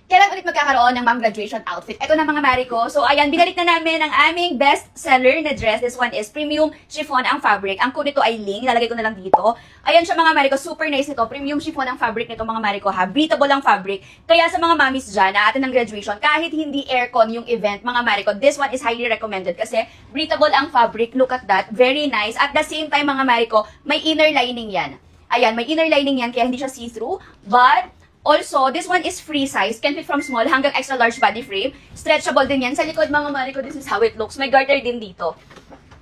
Kailan ulit magkakaroon ng ma'am graduation outfit? Ito na mga mari ko. So ayan, binalik na namin ang aming best seller na dress. This one is premium chiffon ang fabric. Ang code nito ay Ling. Ilalagay ko na lang dito. Ayan siya mga mari ko. Super nice nito. Premium chiffon ang fabric nito mga mari ko ha. Breathable ang fabric. Kaya sa mga mamis dyan na atin ng graduation, kahit hindi aircon yung event mga mari ko, this one is highly recommended kasi breathable ang fabric. Look at that. Very nice. At the same time mga mari ko, may inner lining yan. Ayan, may inner lining yan kaya hindi siya see-through. But also, this one is free size. Can fit from small hanggang extra large body frame. Stretchable din yan. Sa likod, mga mari ko, this is how it looks. May garter din dito.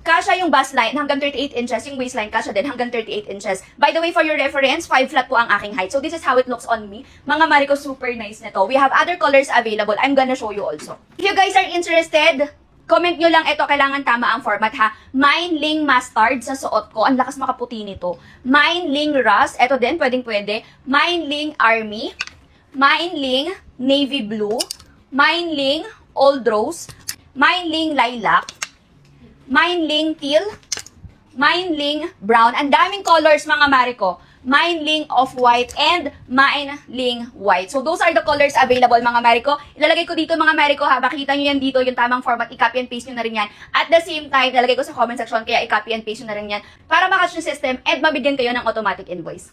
Kasha yung bust line hanggang 38 inches. Yung waistline kasha din hanggang 38 inches. By the way, for your reference, 5 flat po ang aking height. So, this is how it looks on me. Mga mari ko, super nice na to. We have other colors available. I'm gonna show you also. If you guys are interested, comment nyo lang ito, kailangan tama ang format ha. Mine Ling Mustard sa suot ko. Ang lakas makaputi nito. Mine Ling Rust. Ito din, pwedeng-pwede. Mine Ling Army. Mine Ling Navy Blue. Mine Ling Old Rose. Mine Ling Lilac. Mine Ling Teal. Mine Ling Brown. Ang daming colors mga mari ko. Mine Ling Off-White and Mine Ling White. So, those are the colors available, mga mari ko. Ilalagay ko dito, mga mari ko, ha. Makita nyo yan dito, yung tamang format. I-copy and paste nyo na rin yan. At the same time, ilalagay ko sa comment section, kaya i-copy and paste nyo na rin yan para makatch yung system and mabigyan kayo ng automatic invoice.